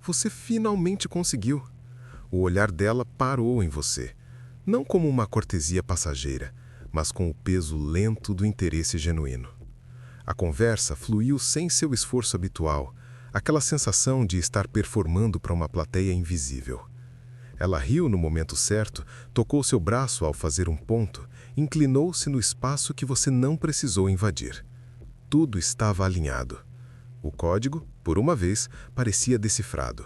Você finalmente conseguiu. O olhar dela parou em você, não como uma cortesia passageira, mas com o peso lento do interesse genuíno. A conversa fluiu sem seu esforço habitual, aquela sensação de estar performando para uma plateia invisível. Ela riu no momento certo, tocou seu braço ao fazer um ponto, inclinou-se no espaço que você não precisou invadir. Tudo estava alinhado. O código, por uma vez, parecia decifrado.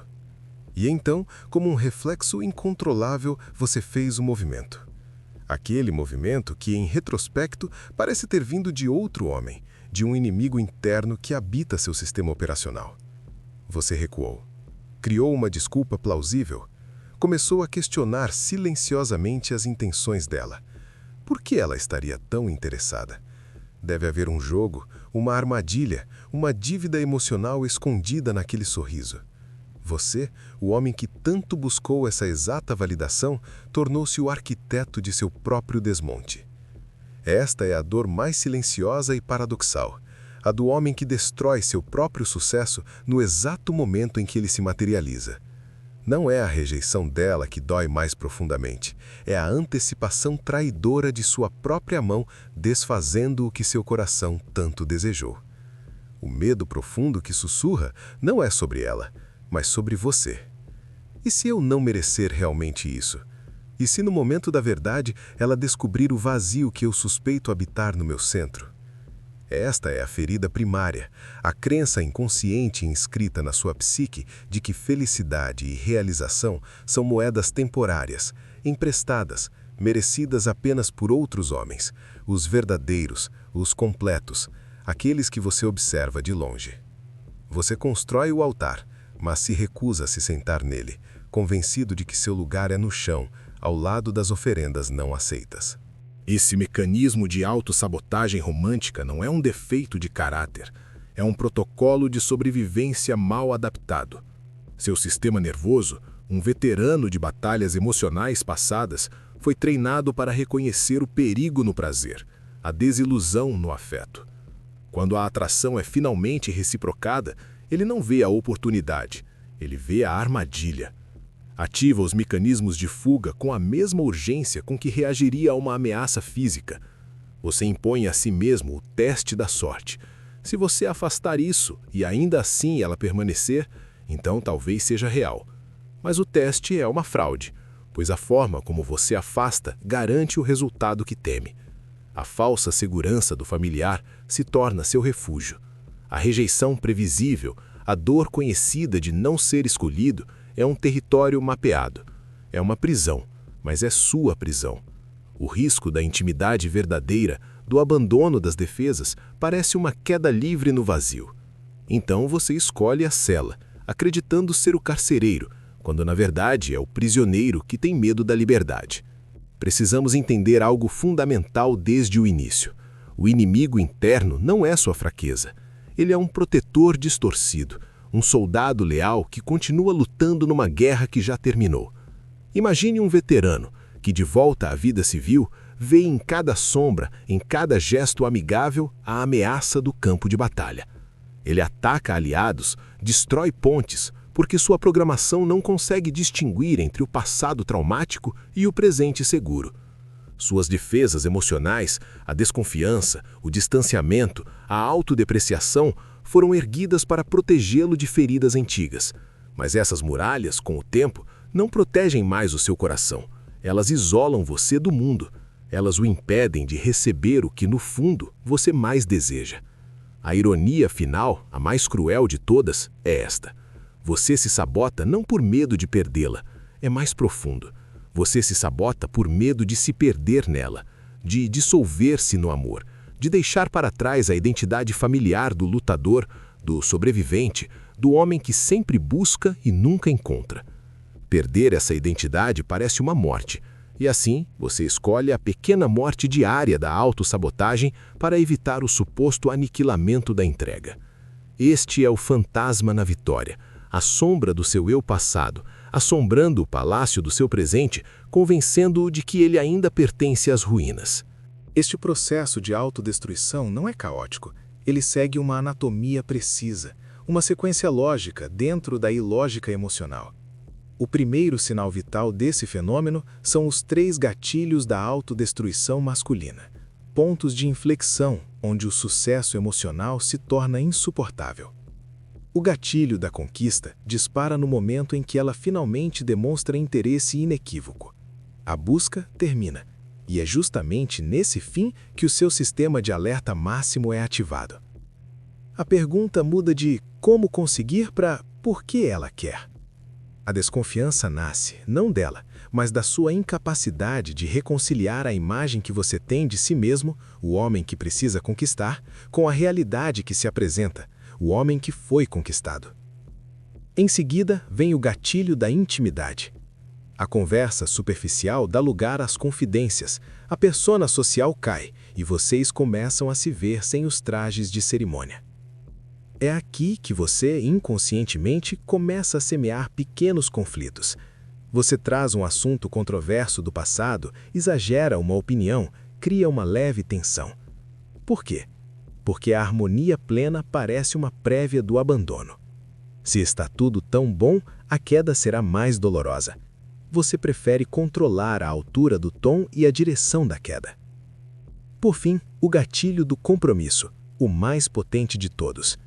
E então, como um reflexo incontrolável, você fez o movimento. Aquele movimento que, em retrospecto, parece ter vindo de outro homem, de um inimigo interno que habita seu sistema operacional. Você recuou. Criou uma desculpa plausível. Começou a questionar silenciosamente as intenções dela. Por que ela estaria tão interessada? Deve haver um jogo, uma armadilha, uma dívida emocional escondida naquele sorriso. Você, o homem que tanto buscou essa exata validação, tornou-se o arquiteto de seu próprio desmonte. Esta é a dor mais silenciosa e paradoxal, a do homem que destrói seu próprio sucesso no exato momento em que ele se materializa. Não é a rejeição dela que dói mais profundamente, é a antecipação traidora de sua própria mão desfazendo o que seu coração tanto desejou. O medo profundo que sussurra não é sobre ela, mas sobre você. E se eu não merecer realmente isso? E se no momento da verdade ela descobrir o vazio que eu suspeito habitar no meu centro? Esta é a ferida primária, a crença inconsciente inscrita na sua psique de que felicidade e realização são moedas temporárias, emprestadas, merecidas apenas por outros homens, os verdadeiros, os completos, aqueles que você observa de longe. Você constrói o altar, mas se recusa a se sentar nele, convencido de que seu lugar é no chão, ao lado das oferendas não aceitas. Esse mecanismo de autossabotagem romântica não é um defeito de caráter, é um protocolo de sobrevivência mal adaptado. Seu sistema nervoso, um veterano de batalhas emocionais passadas, foi treinado para reconhecer o perigo no prazer, a desilusão no afeto. Quando a atração é finalmente reciprocada, ele não vê a oportunidade, ele vê a armadilha. Ativa os mecanismos de fuga com a mesma urgência com que reagiria a uma ameaça física. Você impõe a si mesmo o teste da sorte. Se você afastar isso e ainda assim ela permanecer, então talvez seja real. Mas o teste é uma fraude, pois a forma como você afasta garante o resultado que teme. A falsa segurança do familiar se torna seu refúgio. A rejeição previsível, a dor conhecida de não ser escolhido, é um território mapeado. É uma prisão, mas é sua prisão. O risco da intimidade verdadeira, do abandono das defesas, parece uma queda livre no vazio. Então você escolhe a cela, acreditando ser o carcereiro, quando na verdade é o prisioneiro que tem medo da liberdade. Precisamos entender algo fundamental desde o início. O inimigo interno não é sua fraqueza. Ele é um protetor distorcido, um soldado leal que continua lutando numa guerra que já terminou. Imagine um veterano que, de volta à vida civil, vê em cada sombra, em cada gesto amigável, a ameaça do campo de batalha. Ele ataca aliados, destrói pontes, porque sua programação não consegue distinguir entre o passado traumático e o presente seguro. Suas defesas emocionais, a desconfiança, o distanciamento, a autodepreciação foram erguidas para protegê-lo de feridas antigas. Mas essas muralhas, com o tempo, não protegem mais o seu coração. Elas isolam você do mundo. Elas o impedem de receber o que, no fundo, você mais deseja. A ironia final, a mais cruel de todas, é esta. Você se sabota não por medo de perdê-la, é mais profundo. Você se sabota por medo de se perder nela, de dissolver-se no amor, de deixar para trás a identidade familiar do lutador, do sobrevivente, do homem que sempre busca e nunca encontra. Perder essa identidade parece uma morte, e assim você escolhe a pequena morte diária da autossabotagem para evitar o suposto aniquilamento da entrega. Este é o fantasma na vitória, a sombra do seu eu passado, assombrando o palácio do seu presente, convencendo-o de que ele ainda pertence às ruínas. Este processo de autodestruição não é caótico. Ele segue uma anatomia precisa, uma sequência lógica dentro da ilógica emocional. O primeiro sinal vital desse fenômeno são os 3 gatilhos da autodestruição masculina, pontos de inflexão onde o sucesso emocional se torna insuportável. O gatilho da conquista dispara no momento em que ela finalmente demonstra interesse inequívoco. A busca termina, e é justamente nesse fim que o seu sistema de alerta máximo é ativado. A pergunta muda de como conseguir para por que ela quer. A desconfiança nasce, não dela, mas da sua incapacidade de reconciliar a imagem que você tem de si mesmo, o homem que precisa conquistar, com a realidade que se apresenta, o homem que foi conquistado. Em seguida, vem o gatilho da intimidade. A conversa superficial dá lugar às confidências, a persona social cai e vocês começam a se ver sem os trajes de cerimônia. É aqui que você, inconscientemente, começa a semear pequenos conflitos. Você traz um assunto controverso do passado, exagera uma opinião, cria uma leve tensão. Por quê? Porque a harmonia plena parece uma prévia do abandono. Se está tudo tão bom, a queda será mais dolorosa. Você prefere controlar a altura do tom e a direção da queda. Por fim, o gatilho do compromisso, o mais potente de todos.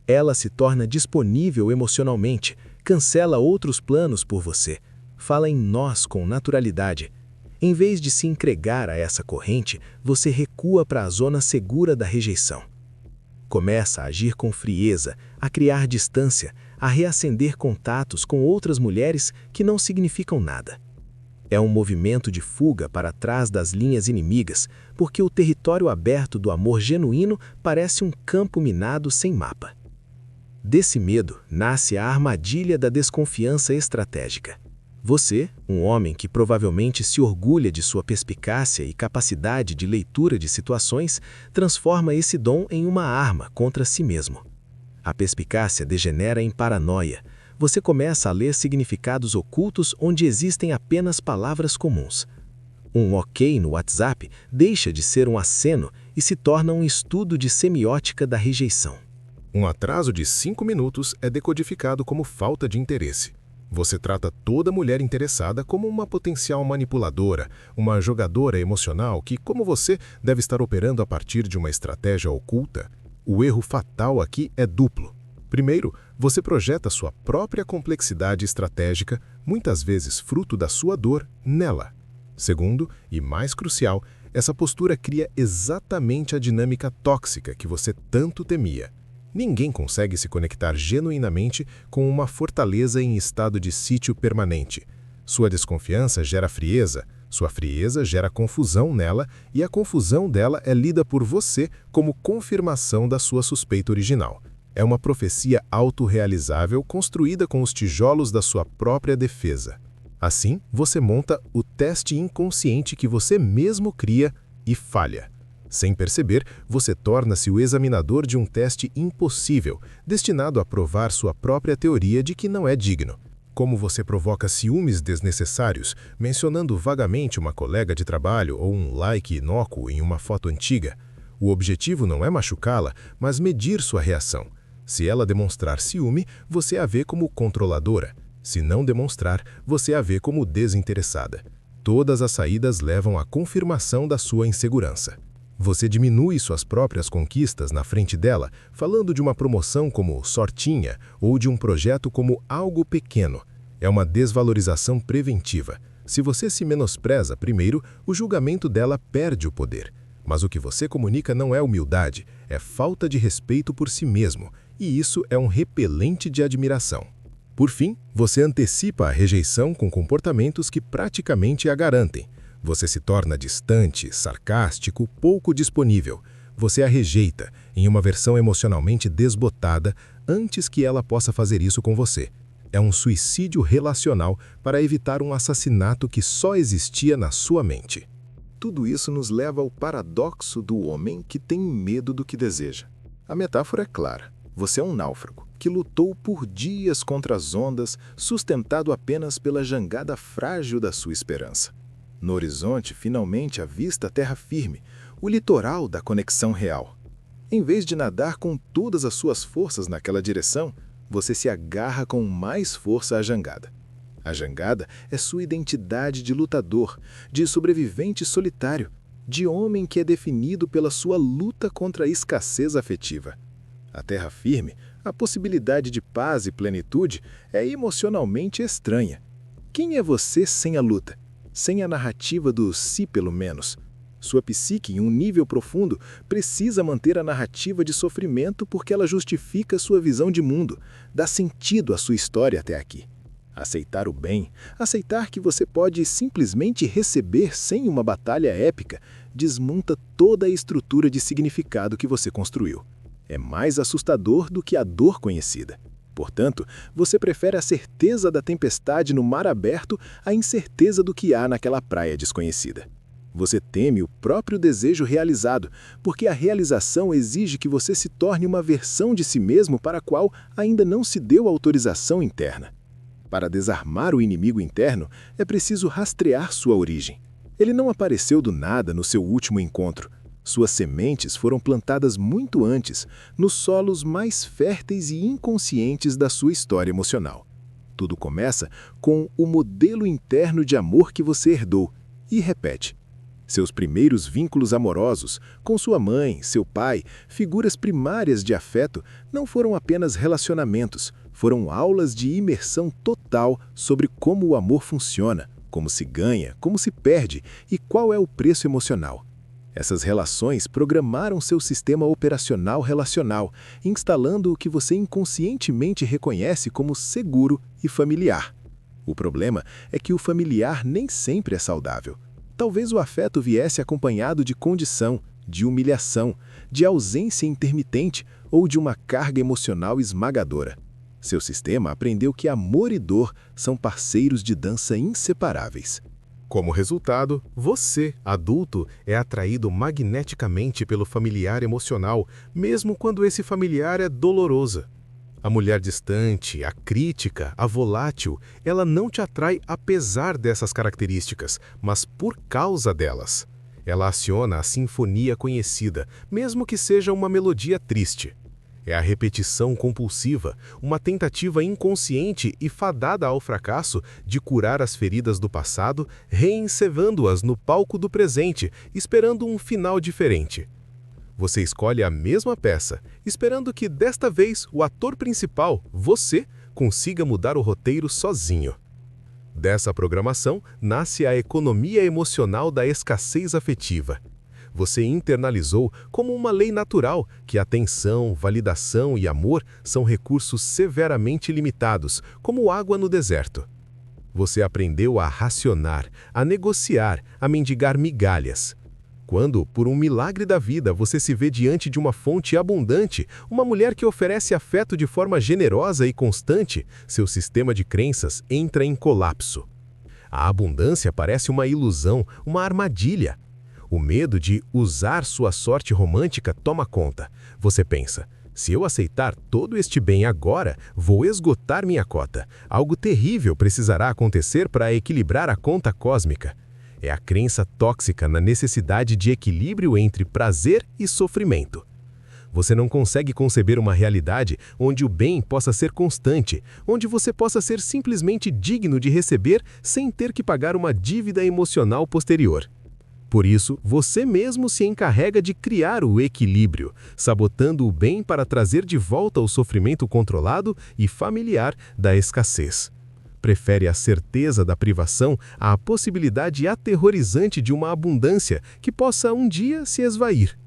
Ela se torna disponível emocionalmente, cancela outros planos por você, fala em nós com naturalidade. Em vez de se entregar a essa corrente, você recua para a zona segura da rejeição. Começa a agir com frieza, a criar distância, a reacender contatos com outras mulheres que não significam nada. É um movimento de fuga para trás das linhas inimigas, porque o território aberto do amor genuíno parece um campo minado sem mapa. Desse medo nasce a armadilha da desconfiança estratégica. Você, um homem que provavelmente se orgulha de sua perspicácia e capacidade de leitura de situações, transforma esse dom em uma arma contra si mesmo. A perspicácia degenera em paranoia. Você começa a ler significados ocultos onde existem apenas palavras comuns. Um ok no WhatsApp deixa de ser um aceno e se torna um estudo de semiótica da rejeição. Um atraso de 5 minutos é decodificado como falta de interesse. Você trata toda mulher interessada como uma potencial manipuladora, uma jogadora emocional que, como você, deve estar operando a partir de uma estratégia oculta. O erro fatal aqui é duplo. Primeiro, você projeta sua própria complexidade estratégica, muitas vezes fruto da sua dor, nela. Segundo, e mais crucial, essa postura cria exatamente a dinâmica tóxica que você tanto temia. Ninguém consegue se conectar genuinamente com uma fortaleza em estado de sítio permanente. Sua desconfiança gera frieza, sua frieza gera confusão nela e a confusão dela é lida por você como confirmação da sua suspeita original. É uma profecia autorrealizável construída com os tijolos da sua própria defesa. Assim, você monta o teste inconsciente que você mesmo cria e falha. Sem perceber, você torna-se o examinador de um teste impossível, destinado a provar sua própria teoria de que não é digno. Como você provoca ciúmes desnecessários, mencionando vagamente uma colega de trabalho ou um like inócuo em uma foto antiga. O objetivo não é machucá-la, mas medir sua reação. Se ela demonstrar ciúme, você a vê como controladora. Se não demonstrar, você a vê como desinteressada. Todas as saídas levam à confirmação da sua insegurança. Você diminui suas próprias conquistas na frente dela, falando de uma promoção como sortinha ou de um projeto como algo pequeno. É uma desvalorização preventiva. Se você se menospreza primeiro, o julgamento dela perde o poder. Mas o que você comunica não é humildade, é falta de respeito por si mesmo, e isso é um repelente de admiração. Por fim, você antecipa a rejeição com comportamentos que praticamente a garantem. Você se torna distante, sarcástico, pouco disponível. Você a rejeita, em uma versão emocionalmente desbotada, antes que ela possa fazer isso com você. É um suicídio relacional para evitar um assassinato que só existia na sua mente. Tudo isso nos leva ao paradoxo do homem que tem medo do que deseja. A metáfora é clara. Você é um náufrago que lutou por dias contra as ondas, sustentado apenas pela jangada frágil da sua esperança. No horizonte, finalmente avista a terra firme, o litoral da conexão real. Em vez de nadar com todas as suas forças naquela direção, você se agarra com mais força à jangada. A jangada é sua identidade de lutador, de sobrevivente solitário, de homem que é definido pela sua luta contra a escassez afetiva. A terra firme, a possibilidade de paz e plenitude, é emocionalmente estranha. Quem é você sem a luta? Sem a narrativa do si pelo menos? Sua psique, em um nível profundo, precisa manter a narrativa de sofrimento porque ela justifica sua visão de mundo, dá sentido à sua história até aqui. Aceitar o bem, aceitar que você pode simplesmente receber sem uma batalha épica, desmonta toda a estrutura de significado que você construiu. É mais assustador do que a dor conhecida. Portanto, você prefere a certeza da tempestade no mar aberto à incerteza do que há naquela praia desconhecida. Você teme o próprio desejo realizado, porque a realização exige que você se torne uma versão de si mesmo para a qual ainda não se deu autorização interna. Para desarmar o inimigo interno, é preciso rastrear sua origem. Ele não apareceu do nada no seu último encontro. Suas sementes foram plantadas muito antes, nos solos mais férteis e inconscientes da sua história emocional. Tudo começa com o modelo interno de amor que você herdou e repete. Seus primeiros vínculos amorosos, com sua mãe, seu pai, figuras primárias de afeto, não foram apenas relacionamentos, foram aulas de imersão total sobre como o amor funciona, como se ganha, como se perde e qual é o preço emocional. Essas relações programaram seu sistema operacional relacional, instalando o que você inconscientemente reconhece como seguro e familiar. O problema é que o familiar nem sempre é saudável. Talvez o afeto viesse acompanhado de condição, de humilhação, de ausência intermitente ou de uma carga emocional esmagadora. Seu sistema aprendeu que amor e dor são parceiros de dança inseparáveis. Como resultado, você, adulto, é atraído magneticamente pelo familiar emocional, mesmo quando esse familiar é doloroso. A mulher distante, a crítica, a volátil, ela não te atrai apesar dessas características, mas por causa delas. Ela aciona a sinfonia conhecida, mesmo que seja uma melodia triste. É a repetição compulsiva, uma tentativa inconsciente e fadada ao fracasso de curar as feridas do passado, reencevando-as no palco do presente, esperando um final diferente. Você escolhe a mesma peça, esperando que desta vez o ator principal, você, consiga mudar o roteiro sozinho. Dessa programação nasce a economia emocional da escassez afetiva. Você internalizou como uma lei natural que atenção, validação e amor são recursos severamente limitados, como água no deserto. Você aprendeu a racionar, a negociar, a mendigar migalhas. Quando, por um milagre da vida, você se vê diante de uma fonte abundante, uma mulher que oferece afeto de forma generosa e constante, seu sistema de crenças entra em colapso. A abundância parece uma ilusão, uma armadilha. O medo de usar sua sorte romântica toma conta. Você pensa, se eu aceitar todo este bem agora, vou esgotar minha cota. Algo terrível precisará acontecer para equilibrar a conta cósmica. É a crença tóxica na necessidade de equilíbrio entre prazer e sofrimento. Você não consegue conceber uma realidade onde o bem possa ser constante, onde você possa ser simplesmente digno de receber sem ter que pagar uma dívida emocional posterior. Por isso, você mesmo se encarrega de criar o equilíbrio, sabotando o bem para trazer de volta o sofrimento controlado e familiar da escassez. Prefere a certeza da privação à possibilidade aterrorizante de uma abundância que possa um dia se esvair.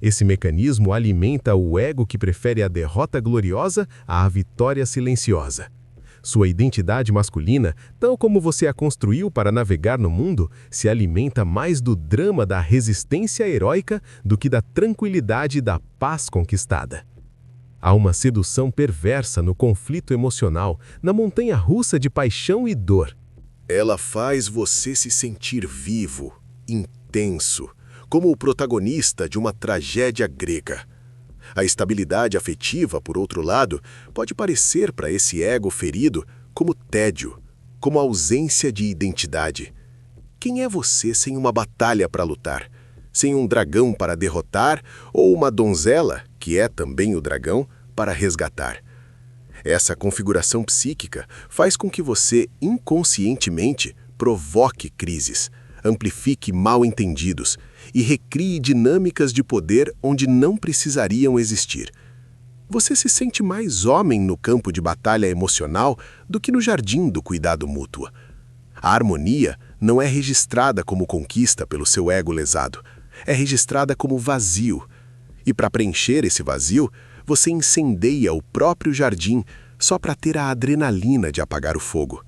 Esse mecanismo alimenta o ego que prefere a derrota gloriosa à vitória silenciosa. Sua identidade masculina, tal como você a construiu para navegar no mundo, se alimenta mais do drama da resistência heróica do que da tranquilidade da paz conquistada. Há uma sedução perversa no conflito emocional, na montanha-russa de paixão e dor. Ela faz você se sentir vivo, intenso, como o protagonista de uma tragédia grega. A estabilidade afetiva, por outro lado, pode parecer para esse ego ferido como tédio, como ausência de identidade. Quem é você sem uma batalha para lutar? sem um dragão para derrotar ou uma donzela, que é também o dragão, para resgatar. Essa configuração psíquica faz com que você, inconscientemente, provoque crises, amplifique mal-entendidos e recrie dinâmicas de poder onde não precisariam existir. Você se sente mais homem no campo de batalha emocional do que no jardim do cuidado mútuo. A harmonia não é registrada como conquista pelo seu ego lesado, é registrada como vazio. E para preencher esse vazio, você incendeia o próprio jardim só para ter a adrenalina de apagar o fogo.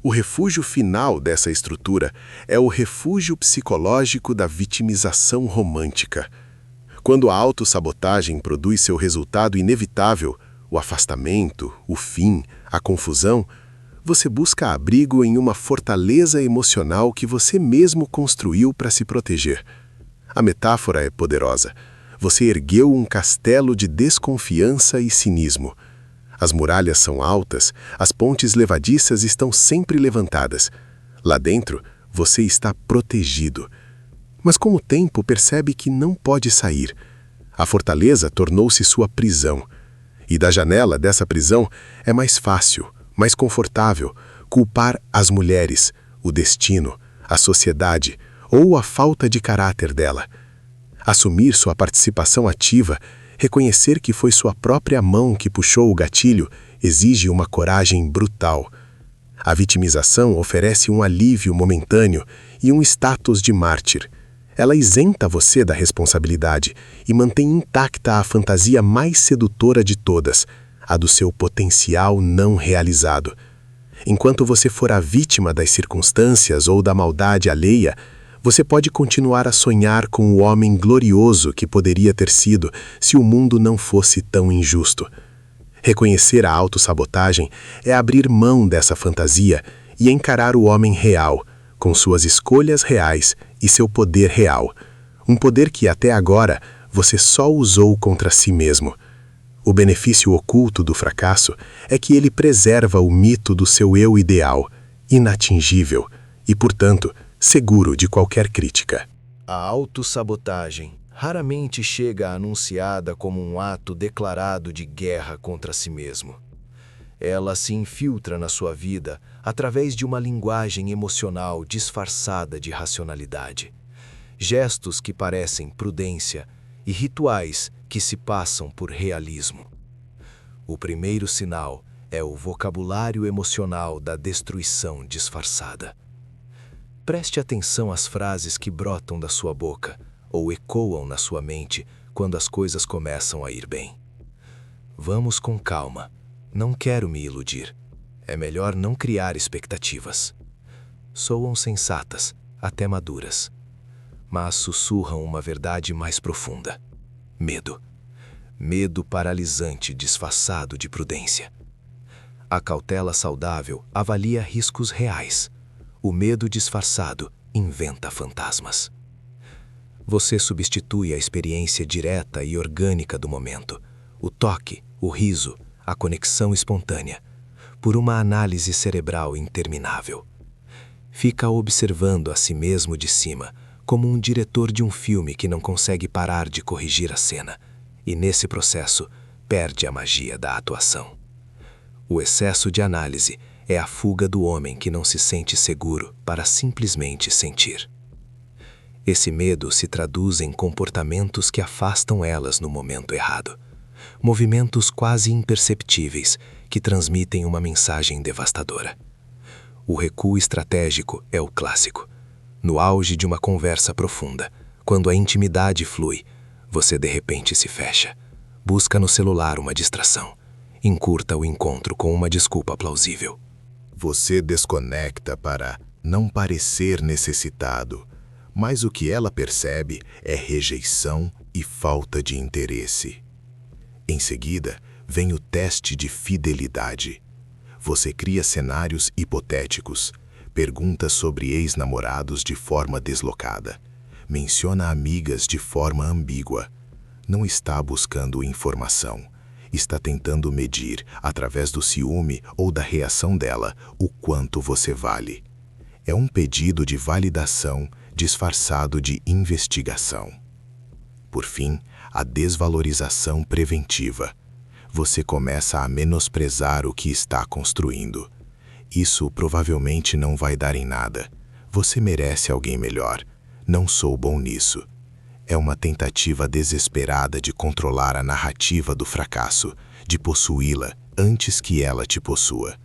O refúgio final dessa estrutura é o refúgio psicológico da vitimização romântica. Quando a autossabotagem produz seu resultado inevitável, o afastamento, o fim, a confusão, você busca abrigo em uma fortaleza emocional que você mesmo construiu para se proteger. A metáfora é poderosa. Você ergueu um castelo de desconfiança e cinismo. As muralhas são altas, as pontes levadiças estão sempre levantadas. Lá dentro, você está protegido. Mas com o tempo percebe que não pode sair. A fortaleza tornou-se sua prisão. E da janela dessa prisão é mais fácil, mais confortável, culpar as mulheres, o destino, a sociedade ou a falta de caráter dela. Assumir sua participação ativa, reconhecer que foi sua própria mão que puxou o gatilho, exige uma coragem brutal. A vitimização oferece um alívio momentâneo e um status de mártir. Ela isenta você da responsabilidade e mantém intacta a fantasia mais sedutora de todas, a do seu potencial não realizado. Enquanto você for a vítima das circunstâncias ou da maldade alheia, você pode continuar a sonhar com o homem glorioso que poderia ter sido se o mundo não fosse tão injusto. Reconhecer a autossabotagem é abrir mão dessa fantasia e encarar o homem real, com suas escolhas reais e seu poder real. Um poder que até agora você só usou contra si mesmo. O benefício oculto do fracasso é que ele preserva o mito do seu eu ideal, inatingível e, portanto, seguro de qualquer crítica. A autossabotagem raramente chega anunciada como um ato declarado de guerra contra si mesmo. Ela se infiltra na sua vida através de uma linguagem emocional disfarçada de racionalidade, gestos que parecem prudência e rituais que se passam por realismo. O primeiro sinal é o vocabulário emocional da destruição disfarçada. Preste atenção às frases que brotam da sua boca ou ecoam na sua mente quando as coisas começam a ir bem. Vamos com calma. Não quero me iludir. É melhor não criar expectativas. Soam sensatas, até maduras, mas sussurram uma verdade mais profunda. Medo. Medo paralisante disfarçado de prudência. A cautela saudável avalia riscos reais. O medo disfarçado inventa fantasmas. Você substitui a experiência direta e orgânica do momento, o toque, o riso, a conexão espontânea, por uma análise cerebral interminável. Fica observando a si mesmo de cima, como um diretor de um filme que não consegue parar de corrigir a cena, e nesse processo perde a magia da atuação. O excesso de análise é a fuga do homem que não se sente seguro para simplesmente sentir. Esse medo se traduz em comportamentos que afastam elas no momento errado. Movimentos quase imperceptíveis que transmitem uma mensagem devastadora. O recuo estratégico é o clássico. No auge de uma conversa profunda, quando a intimidade flui, você de repente se fecha. Busca no celular uma distração. Encurta o encontro com uma desculpa plausível. Você desconecta para não parecer necessitado, mas o que ela percebe é rejeição e falta de interesse. Em seguida, vem o teste de fidelidade. Você cria cenários hipotéticos, pergunta sobre ex-namorados de forma deslocada, menciona amigas de forma ambígua. Não está buscando informação, está tentando medir, através do ciúme ou da reação dela, o quanto você vale. É um pedido de validação, disfarçado de investigação. Por fim, a desvalorização preventiva. Você começa a menosprezar o que está construindo. Isso provavelmente não vai dar em nada. Você merece alguém melhor. Não sou bom nisso. É uma tentativa desesperada de controlar a narrativa do fracasso, de possuí-la antes que ela te possua.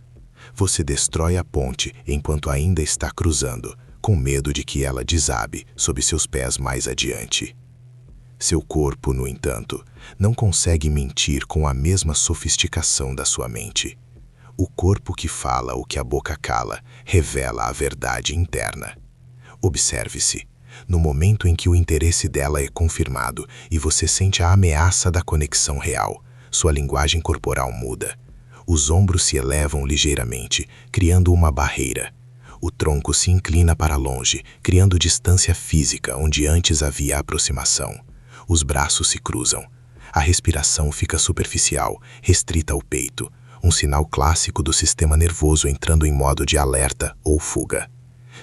Você destrói a ponte enquanto ainda está cruzando, com medo de que ela desabe sob seus pés mais adiante. Seu corpo, no entanto, não consegue mentir com a mesma sofisticação da sua mente. O corpo que fala o que a boca cala revela a verdade interna. Observe-se. No momento em que o interesse dela é confirmado e você sente a ameaça da conexão real, sua linguagem corporal muda. Os ombros se elevam ligeiramente, criando uma barreira. O tronco se inclina para longe, criando distância física onde antes havia aproximação. Os braços se cruzam. A respiração fica superficial, restrita ao peito, um sinal clássico do sistema nervoso entrando em modo de alerta ou fuga.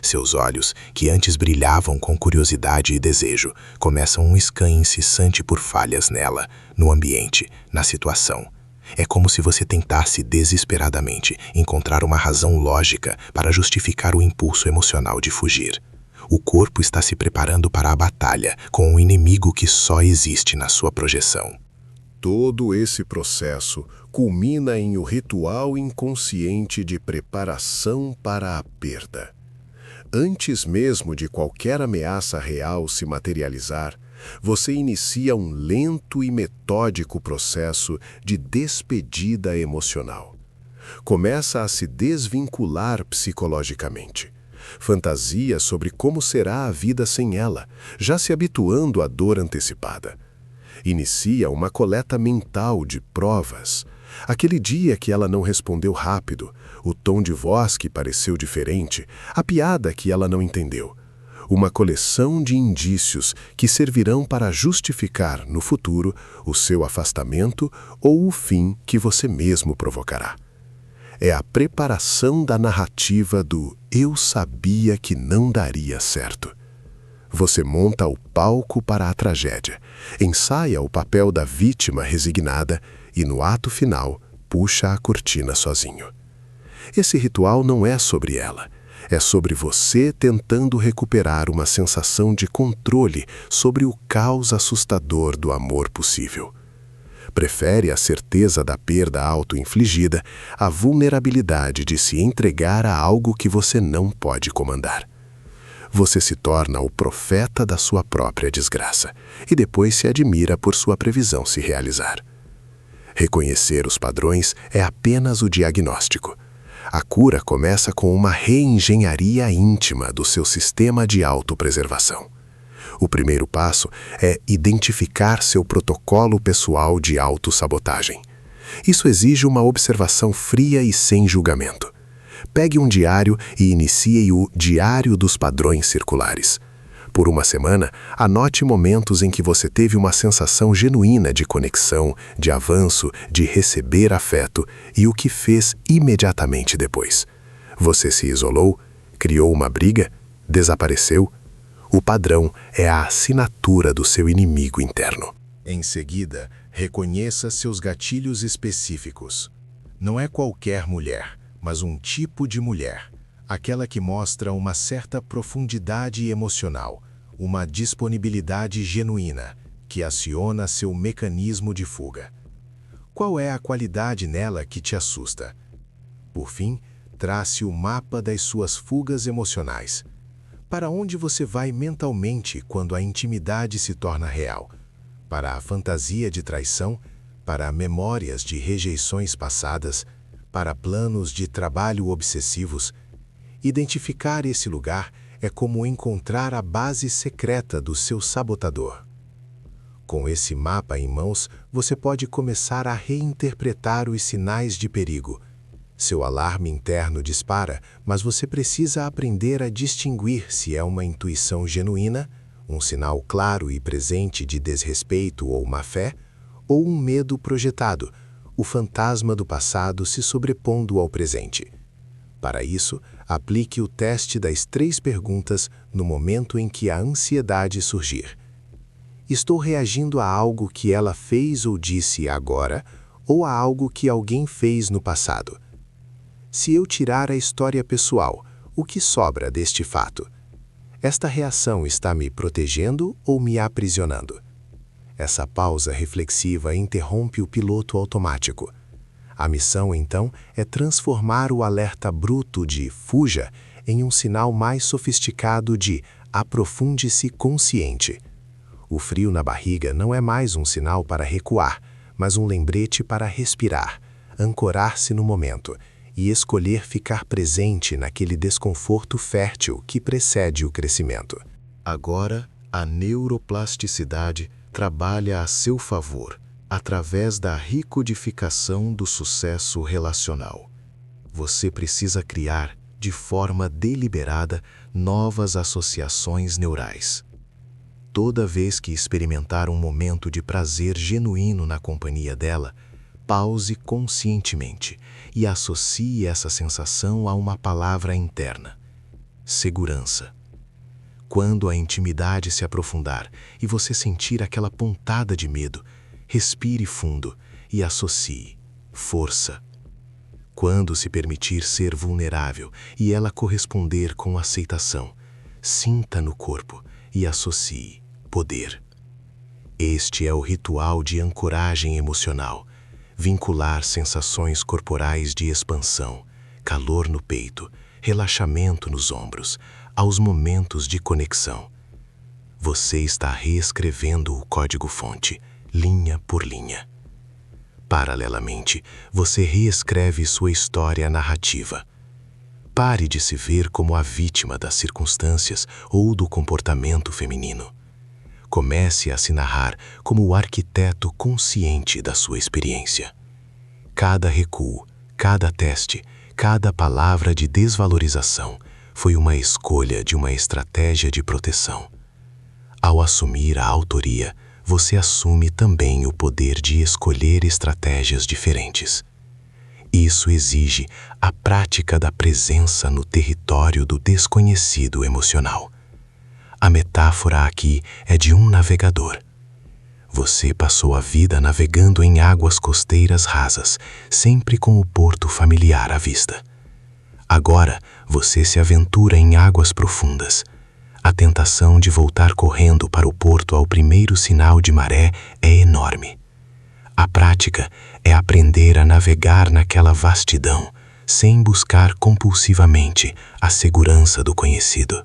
Seus olhos, que antes brilhavam com curiosidade e desejo, começam um scan incessante por falhas nela, no ambiente, na situação. É como se você tentasse desesperadamente encontrar uma razão lógica para justificar o impulso emocional de fugir. O corpo está se preparando para a batalha com um inimigo que só existe na sua projeção. Todo esse processo culmina em um ritual inconsciente de preparação para a perda. Antes mesmo de qualquer ameaça real se materializar, você inicia um lento e metódico processo de despedida emocional. Começa a se desvincular psicologicamente. Fantasia sobre como será a vida sem ela, já se habituando à dor antecipada. Inicia uma coleta mental de provas. Aquele dia que ela não respondeu rápido, o tom de voz que pareceu diferente, a piada que ela não entendeu. Uma coleção de indícios que servirão para justificar, no futuro, o seu afastamento ou o fim que você mesmo provocará. É a preparação da narrativa do "eu sabia que não daria certo". Você monta o palco para a tragédia, ensaia o papel da vítima resignada e, no ato final, puxa a cortina sozinho. Esse ritual não é sobre ela, é sobre você tentando recuperar uma sensação de controle sobre o caos assustador do amor possível. Prefere a certeza da perda auto-infligida à vulnerabilidade de se entregar a algo que você não pode comandar. Você se torna o profeta da sua própria desgraça e depois se admira por sua previsão se realizar. Reconhecer os padrões é apenas o diagnóstico. A cura começa com uma reengenharia íntima do seu sistema de autopreservação. O primeiro passo é identificar seu protocolo pessoal de autossabotagem. Isso exige uma observação fria e sem julgamento. Pegue um diário e inicie o Diário dos Padrões Circulares. Por uma semana, anote momentos em que você teve uma sensação genuína de conexão, de avanço, de receber afeto e o que fez imediatamente depois. Você se isolou? Criou uma briga? Desapareceu? O padrão é a assinatura do seu inimigo interno. Em seguida, reconheça seus gatilhos específicos. Não é qualquer mulher, mas um tipo de mulher. Aquela que mostra uma certa profundidade emocional, uma disponibilidade genuína, que aciona seu mecanismo de fuga. Qual é a qualidade nela que te assusta? Por fim, trace o mapa das suas fugas emocionais. Para onde você vai mentalmente quando a intimidade se torna real? Para a fantasia de traição? Para memórias de rejeições passadas? Para planos de trabalho obsessivos? Identificar esse lugar é como encontrar a base secreta do seu sabotador. Com esse mapa em mãos, você pode começar a reinterpretar os sinais de perigo. Seu alarme interno dispara, mas você precisa aprender a distinguir se é uma intuição genuína, um sinal claro e presente de desrespeito ou má-fé, ou um medo projetado, o fantasma do passado se sobrepondo ao presente. Para isso, aplique o teste das 3 perguntas no momento em que a ansiedade surgir. Estou reagindo a algo que ela fez ou disse agora, ou a algo que alguém fez no passado? Se eu tirar a história pessoal, o que sobra deste fato? Esta reação está me protegendo ou me aprisionando? Essa pausa reflexiva interrompe o piloto automático. A missão, então, é transformar o alerta bruto de "fuja" em um sinal mais sofisticado de "aprofunde-se consciente". O frio na barriga não é mais um sinal para recuar, mas um lembrete para respirar, ancorar-se no momento e escolher ficar presente naquele desconforto fértil que precede o crescimento. Agora, a neuroplasticidade trabalha a seu favor, através da recodificação do sucesso relacional. Você precisa criar, de forma deliberada, novas associações neurais. Toda vez que experimentar um momento de prazer genuíno na companhia dela, pause conscientemente e associe essa sensação a uma palavra interna: segurança. Quando a intimidade se aprofundar e você sentir aquela pontada de medo, respire fundo e associe força. Quando se permitir ser vulnerável e ela corresponder com aceitação, sinta no corpo e associe poder. Este é o ritual de ancoragem emocional. Vincular sensações corporais de expansão, calor no peito, relaxamento nos ombros, aos momentos de conexão. Você está reescrevendo o código-fonte, linha por linha. Paralelamente, você reescreve sua história narrativa. Pare de se ver como a vítima das circunstâncias ou do comportamento feminino. Comece a se narrar como o arquiteto consciente da sua experiência. Cada recuo, cada teste, cada palavra de desvalorização foi uma escolha de uma estratégia de proteção. Ao assumir a autoria, você assume também o poder de escolher estratégias diferentes. Isso exige a prática da presença no território do desconhecido emocional. A metáfora aqui é de um navegador. Você passou a vida navegando em águas costeiras rasas, sempre com o porto familiar à vista. Agora, você se aventura em águas profundas. A tentação de voltar correndo para o porto ao primeiro sinal de maré é enorme. A prática é aprender a navegar naquela vastidão, sem buscar compulsivamente a segurança do conhecido.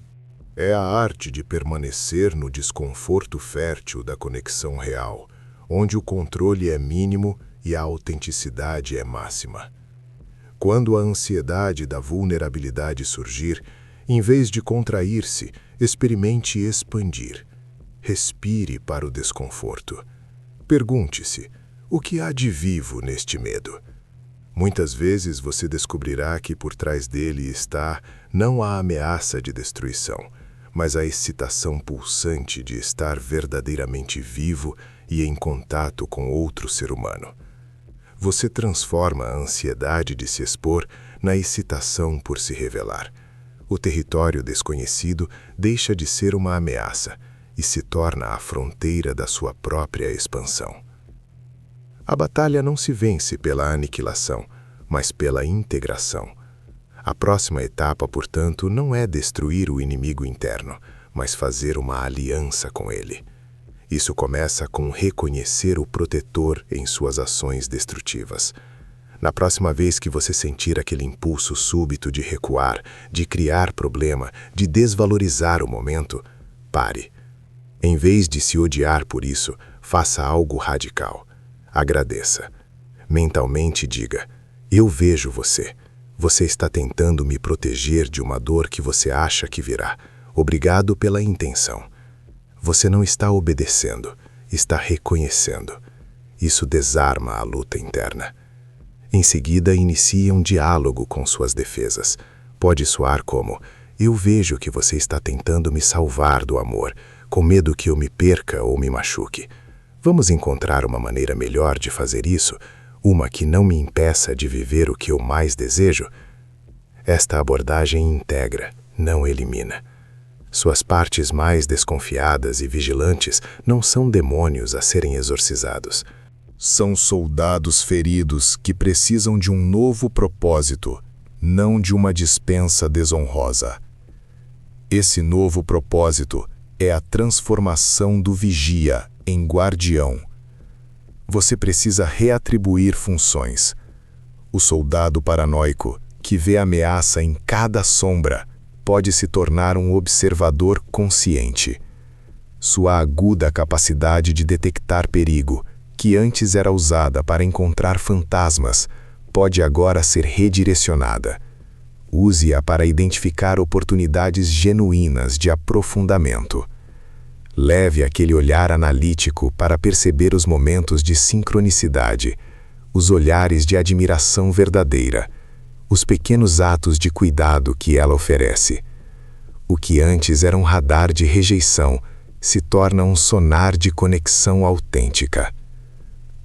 É a arte de permanecer no desconforto fértil da conexão real, onde o controle é mínimo e a autenticidade é máxima. Quando a ansiedade da vulnerabilidade surgir, em vez de contrair-se, experimente expandir. Respire para o desconforto. Pergunte-se: o que há de vivo neste medo? Muitas vezes você descobrirá que por trás dele está não a ameaça de destruição, mas a excitação pulsante de estar verdadeiramente vivo e em contato com outro ser humano. Você transforma a ansiedade de se expor na excitação por se revelar. O território desconhecido deixa de ser uma ameaça e se torna a fronteira da sua própria expansão. A batalha não se vence pela aniquilação, mas pela integração. A próxima etapa, portanto, não é destruir o inimigo interno, mas fazer uma aliança com ele. Isso começa com reconhecer o protetor em suas ações destrutivas. Na próxima vez que você sentir aquele impulso súbito de recuar, de criar problema, de desvalorizar o momento, pare. Em vez de se odiar por isso, faça algo radical. Agradeça. Mentalmente diga: eu vejo você. Você está tentando me proteger de uma dor que você acha que virá. Obrigado pela intenção. Você não está obedecendo, está reconhecendo. Isso desarma a luta interna. Em seguida, inicie um diálogo com suas defesas. Pode soar como: eu vejo que você está tentando me salvar do amor, com medo que eu me perca ou me machuque. Vamos encontrar uma maneira melhor de fazer isso? Uma que não me impeça de viver o que eu mais desejo? Esta abordagem integra, não elimina. Suas partes mais desconfiadas e vigilantes não são demônios a serem exorcizados. São soldados feridos que precisam de um novo propósito, não de uma dispensa desonrosa. Esse novo propósito é a transformação do vigia em guardião. Você precisa reatribuir funções. O soldado paranoico, que vê ameaça em cada sombra, pode se tornar um observador consciente. Sua aguda capacidade de detectar perigo, que antes era usada para encontrar fantasmas, pode agora ser redirecionada. Use-a para identificar oportunidades genuínas de aprofundamento. Leve aquele olhar analítico para perceber os momentos de sincronicidade, os olhares de admiração verdadeira, os pequenos atos de cuidado que ela oferece. O que antes era um radar de rejeição se torna um sonar de conexão autêntica.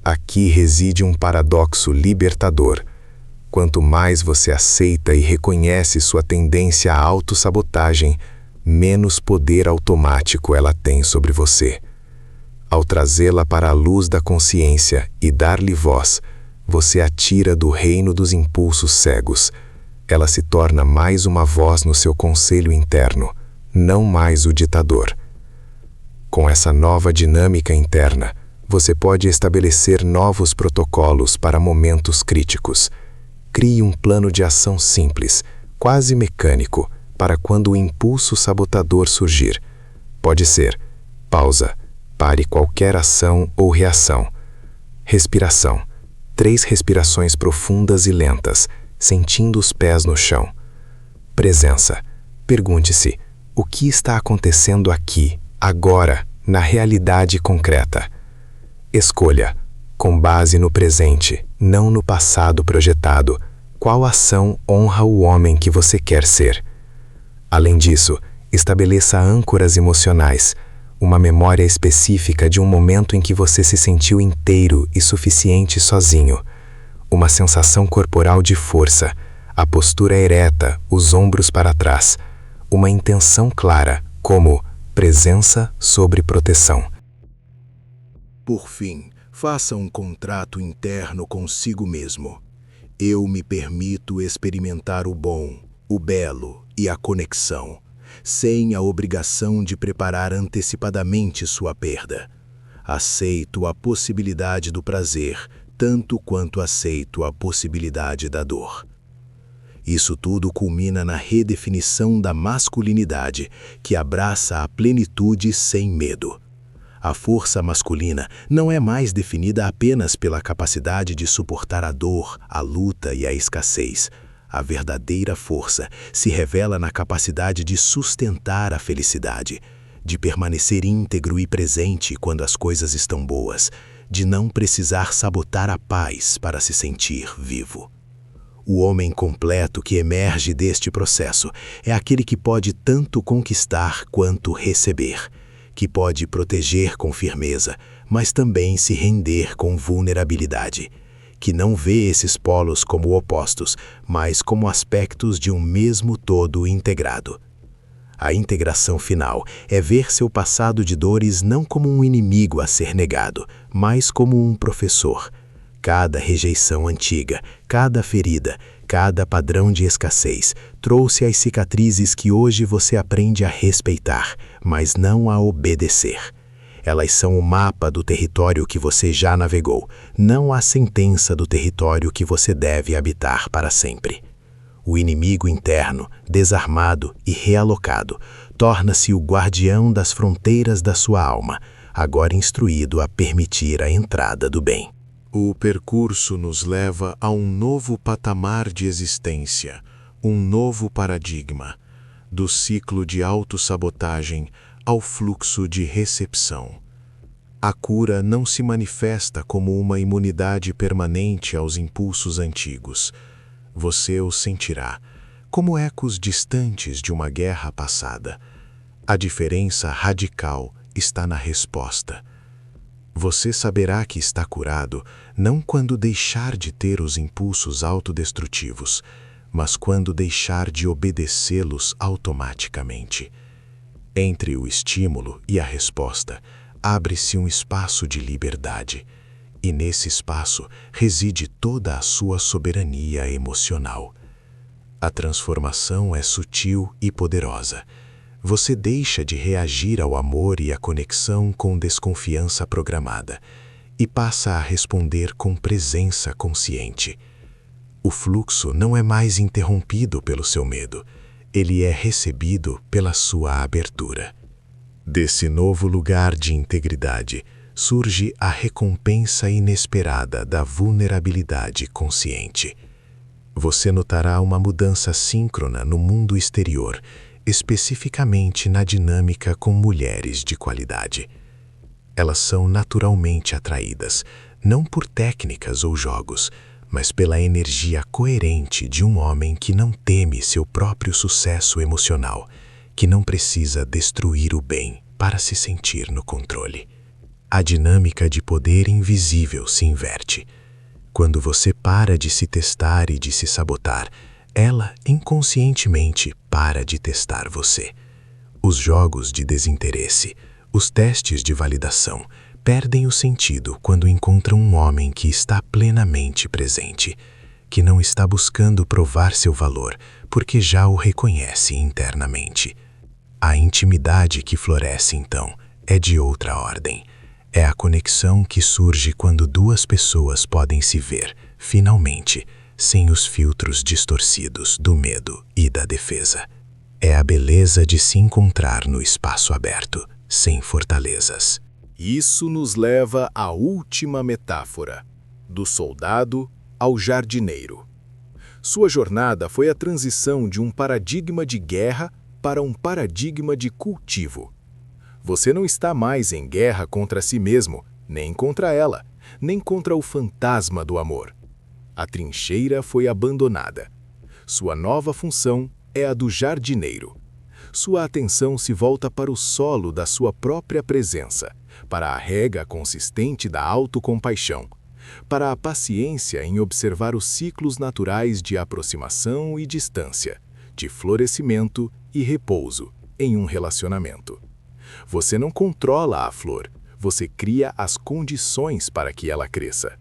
Aqui reside um paradoxo libertador. Quanto mais você aceita e reconhece sua tendência à autossabotagem, menos poder automático ela tem sobre você. Ao trazê-la para a luz da consciência e dar-lhe voz, você a tira do reino dos impulsos cegos. Ela se torna mais uma voz no seu conselho interno, não mais o ditador. Com essa nova dinâmica interna, você pode estabelecer novos protocolos para momentos críticos. Crie um plano de ação simples, quase mecânico, para quando o impulso sabotador surgir. Pode ser: pausa, pare qualquer ação ou reação. Respiração. 3 respirações profundas e lentas, sentindo os pés no chão. Presença. Pergunte-se: o que está acontecendo aqui, agora, na realidade concreta? Escolha, com base no presente, não no passado projetado, qual ação honra o homem que você quer ser. Além disso, estabeleça âncoras emocionais, uma memória específica de um momento em que você se sentiu inteiro e suficiente sozinho. Uma sensação corporal de força, a postura ereta, os ombros para trás. Uma intenção clara, como presença sobre proteção. Por fim, faça um contrato interno consigo mesmo. Eu me permito experimentar o bom, o belo e a conexão, sem a obrigação de preparar antecipadamente sua perda. Aceito a possibilidade do prazer, tanto quanto aceito a possibilidade da dor. Isso tudo culmina na redefinição da masculinidade, que abraça a plenitude sem medo. A força masculina não é mais definida apenas pela capacidade de suportar a dor, a luta e a escassez. A verdadeira força se revela na capacidade de sustentar a felicidade, de permanecer íntegro e presente quando as coisas estão boas, de não precisar sabotar a paz para se sentir vivo. O homem completo que emerge deste processo é aquele que pode tanto conquistar quanto receber, que pode proteger com firmeza, mas também se render com vulnerabilidade, que não vê esses polos como opostos, mas como aspectos de um mesmo todo integrado. A integração final é ver seu passado de dores não como um inimigo a ser negado, mas como um professor. Cada rejeição antiga, cada ferida, cada padrão de escassez trouxe as cicatrizes que hoje você aprende a respeitar, mas não a obedecer. Elas são o mapa do território que você já navegou, não a sentença do território que você deve habitar para sempre. O inimigo interno, desarmado e realocado, torna-se o guardião das fronteiras da sua alma, agora instruído a permitir a entrada do bem. O percurso nos leva a um novo patamar de existência, um novo paradigma, do ciclo de autossabotagem ao fluxo de recepção. A cura não se manifesta como uma imunidade permanente aos impulsos antigos. Você os sentirá, como ecos distantes de uma guerra passada. A diferença radical está na resposta. Você saberá que está curado não quando deixar de ter os impulsos autodestrutivos, mas quando deixar de obedecê-los automaticamente. Entre o estímulo e a resposta, abre-se um espaço de liberdade, e nesse espaço reside toda a sua soberania emocional. A transformação é sutil e poderosa. Você deixa de reagir ao amor e à conexão com desconfiança programada e passa a responder com presença consciente. O fluxo não é mais interrompido pelo seu medo, ele é recebido pela sua abertura. Desse novo lugar de integridade surge a recompensa inesperada da vulnerabilidade consciente. Você notará uma mudança síncrona no mundo exterior, especificamente na dinâmica com mulheres de qualidade. Elas são naturalmente atraídas, não por técnicas ou jogos, mas pela energia coerente de um homem que não teme seu próprio sucesso emocional, que não precisa destruir o bem para se sentir no controle. A dinâmica de poder invisível se inverte. Quando você para de se testar e de se sabotar, ela inconscientemente para de testar você. Os jogos de desinteresse, os testes de validação, perdem o sentido quando encontram um homem que está plenamente presente, que não está buscando provar seu valor, porque já o reconhece internamente. A intimidade que floresce, então, é de outra ordem. É a conexão que surge quando duas pessoas podem se ver, finalmente, sem os filtros distorcidos do medo e da defesa. É a beleza de se encontrar no espaço aberto, sem fortalezas. Isso nos leva à última metáfora, do soldado ao jardineiro. Sua jornada foi a transição de um paradigma de guerra para um paradigma de cultivo. Você não está mais em guerra contra si mesmo, nem contra ela, nem contra o fantasma do amor. A trincheira foi abandonada. Sua nova função é a do jardineiro. Sua atenção se volta para o solo da sua própria presença, para a rega consistente da autocompaixão, para a paciência em observar os ciclos naturais de aproximação e distância, de florescimento e repouso em um relacionamento. Você não controla a flor, você cria as condições para que ela cresça.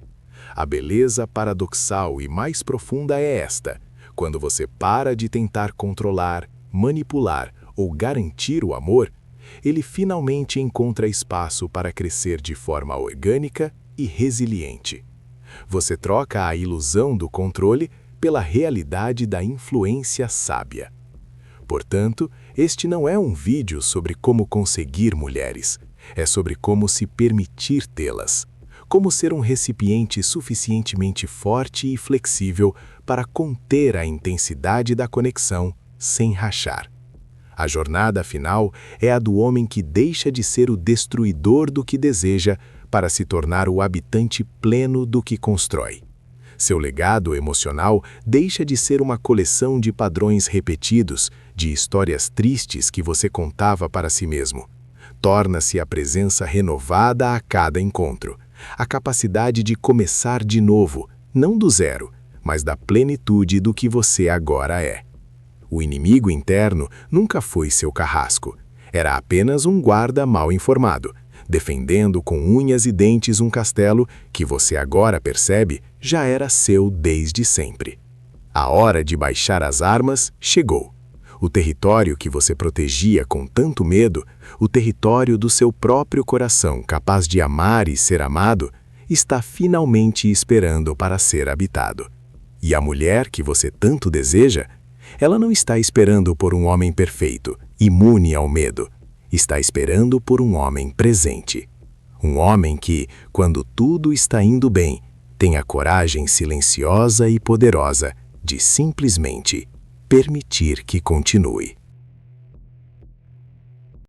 A beleza paradoxal e mais profunda é esta: quando você para de tentar controlar, manipular ou garantir o amor, ele finalmente encontra espaço para crescer de forma orgânica e resiliente. Você troca a ilusão do controle pela realidade da influência sábia. Portanto, este não é um vídeo sobre como conseguir mulheres, é sobre como se permitir tê-las, como ser um recipiente suficientemente forte e flexível para conter a intensidade da conexão sem rachar. A jornada final é a do homem que deixa de ser o destruidor do que deseja para se tornar o habitante pleno do que constrói. Seu legado emocional deixa de ser uma coleção de padrões repetidos, de histórias tristes que você contava para si mesmo. Torna-se a presença renovada a cada encontro, a capacidade de começar de novo, não do zero, mas da plenitude do que você agora é. O inimigo interno nunca foi seu carrasco. Era apenas um guarda mal informado, defendendo com unhas e dentes um castelo que você agora percebe já era seu desde sempre. A hora de baixar as armas chegou. O território que você protegia com tanto medo, o território do seu próprio coração capaz de amar e ser amado, está finalmente esperando para ser habitado. E a mulher que você tanto deseja, ela não está esperando por um homem perfeito, imune ao medo. Está esperando por um homem presente. Um homem que, quando tudo está indo bem, tem a coragem silenciosa e poderosa de simplesmente permitir que continue.